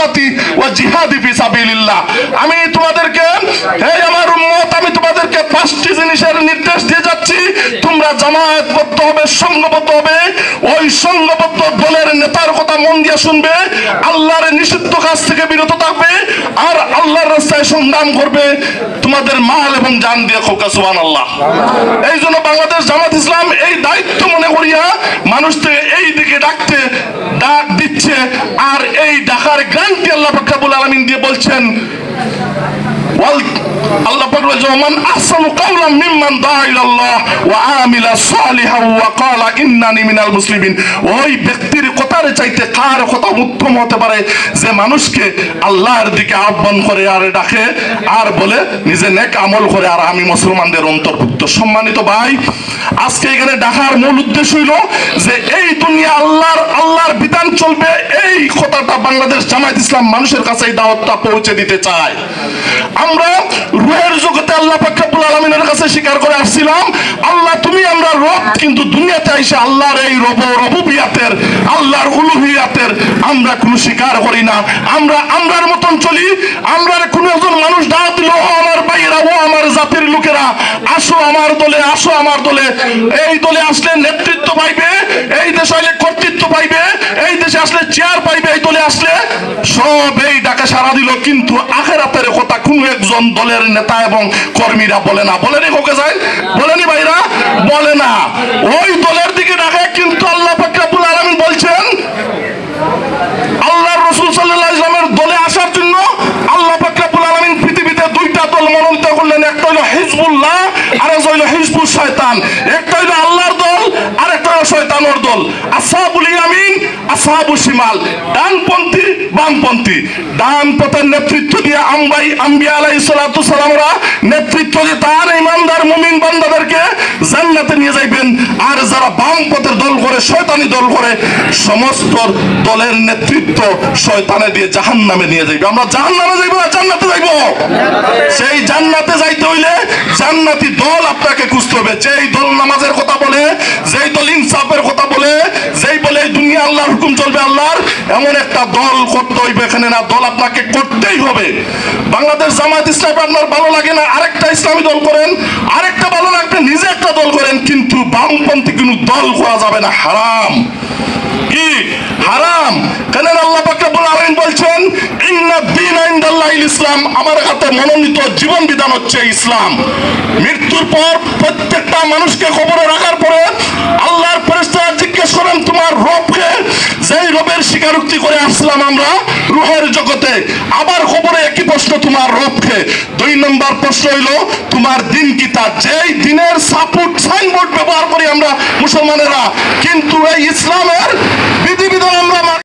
সালাতি ওয়া জিহাদি ফি সাবিলিল্লাহ। আমি তোমাদেরকে, হে আমার উম্মত, আমি তোমাদেরকে 5টি জিনিসের নির্দেশ দিয়ে যাচ্ছি। তোমরা জামায়াতবদ্ধ হবে, সংঘবদ্ধ হবে, ওই সংঘবদ্ধ দলের নেতার কথা মন দিয়ে শুনবে, আল্লাহর নিষিদ্ধ কাজ থেকে বিরত থাকবে, আর আল্লাহর রাস্তায় সংগ্রাম করবে তোমাদের মাল এবং জান দিয়ে। খোকা সুবহানাল্লাহ। এই জন্য বাংলাদেশ জামাত ইসলাম এই দায়িত্ব মনে করিয়া মানুষকে এই দিকে ডাক দিচ্ছে। আর এই ডাকার গ্যারান্টি আল্লাহ পাক রব্বুল আলামিন দিয়ে বলছেন, আল্লাহ পাক বলেন, মান আহসানু কাওলাম মিম্মান দাআ ইলাল্লাহ ওয়া আমিলা সালিহান ওয়া ক্বালা ইন্নানি মিনাল মুসলিমিন। ওই ব্যক্তির কথার চাইতে কার কথা উত্তম হতে পারে যে মানুষকে আল্লাহর দিকে আহ্বান করে আর ডাকে আর বলে নিজে নেক আমল করে আর আমি মুসলমানদের অন্তর্ভুক্ত। সম্মানিত ভাই, আজকে এখানে ডাকার মূল উদ্দেশ্য হইল যে এই দুনিয়া আল্লাহর বিধান চলবে, এই কথাটা বাংলাদেশ জামায়াত ইসলাম মানুষের কাছে এই দাওয়াতটা পৌঁছে দিতে চায়। আমরা রূহের জগতে আল্লাহ পাক রব্বুল আলামিনের কাছে স্বীকার করে আসছিলাম, আল্লাহ তুমি আমরা রব, কিন্তু দুনিয়াতে এসে আল্লাহর এই রবুবিয়াতের, আল্লাহর উলুহিয়াতের আমরা কোনো স্বীকার করি না। আমরার মতন চলি। আমরা কোনো একজন মানুষ দাওয়াত দিল, ও আমার ভাইয়েরা, ও আমার জাতির লোকেরা, আসো আমার দলে, আসো আমার দলে। এই দলে আসলে নেতৃত্ব পাইবে, এই দেশে আসলে কর্তৃত্ব পাইবে, এই দেশে আসলে চেয়ার পাইবে, এই দলে আসলে সব এই ডাকে সাড়া দিল, কিন্তু আখিরাতের কথা কোন একজন দলের নেতা এবং কর্মীরা বলে না। বলেনি হোকে যায়, বলেনি ভাইরা, বলে না। ওই দলের দিকে ডাকে, কিন্তু আল্লাহ পাক রব্বুল আলামিন বলছেন আল্লাহর রাসূল সাল্লাল্লাহু আলাইহি ওয়াসাল্লামের দলে আসার জন্য আল্লাহ পাক রব্বুল আলামিন পৃথিবীতে 2টা দল মনোনীত করলেন। একটা হলো হিজবুল্লাহ আর একটা হলো হিজবুশ শয়তান। একটা হলো আল্লাহর দল আর একটা হলো শয়তানের দল। আসহাবুল ইয়ামিন, আসহাবুশ শিমাল, ডানপন্থী বামপন্থী। ডান পথের নেতৃত্ব দিয়ে আম্বিয়া আলাইহিস সালাতু সালামরা নেতৃত্ব দিয়ে তার ইমানদার মুমিন বান্দাদেরকে জান্নাতে নিয়ে যাইবেন। আর যারা বাম পথের দল করে, শয়তানি দল করে, সমস্ত দলের নেতৃত্ব শয়তানে দিয়ে জাহান্নামে নিয়ে যাইবে। আমরা জাহান্নামে যাইব না জান্নাতে যাইব? সেই জান্নাতে যাইতে হইলে জান্নাতি দল আপনাকে খুঁজতে হবে। যেই দল নামাজের কথা বলে, যেই দল ইনসাফের কথা বলে, যেই বলে দুনিয়া আল্লাহর হুকুম চলবে আল্লাহর, এমন একটা দল করতে হইবে। এখানে না, দল আপনাকে করতেই হবে। বাংলাদেশ জামায়াত ইসলাম আপনার ভালো লাগে না, আরেকটা ইসলামী দল করেন, আরেকটা ভালো লাগবে নিজে একটা দল করেন, কিন্তু বামপন্থী কোনো দল করা যাবে না, হারাম। কি হারাম? কেন আল্লাহ পাক রব্বুল আলামিন বলছেন, ইন্নাদ দীনা ইনদাল্লাহিল ইসলাম, আমার কাছে মনোনীত জীবন বিধান হচ্ছে ইসলাম। মৃত্যুর পর প্রত্যেকটা মানুষকে কবরে রাখার পরে আল্লাহর ফেরেশতারা জিজ্ঞেস করেন তোমার রবকে, যেই রবের স্বীকারোক্তি করে আসলাম আমরা রূহের জগতে, আবার কবরে একই প্রশ্ন, তোমার রবকে। 2 নম্বর প্রশ্ন হইল তোমার দিন কি? তা যেই দিনের সাইনবোর্ড ব্যবহার করি আমরা মুসলমানেরা, কিন্তু এই ইসলামের বিধিবিধান আমরা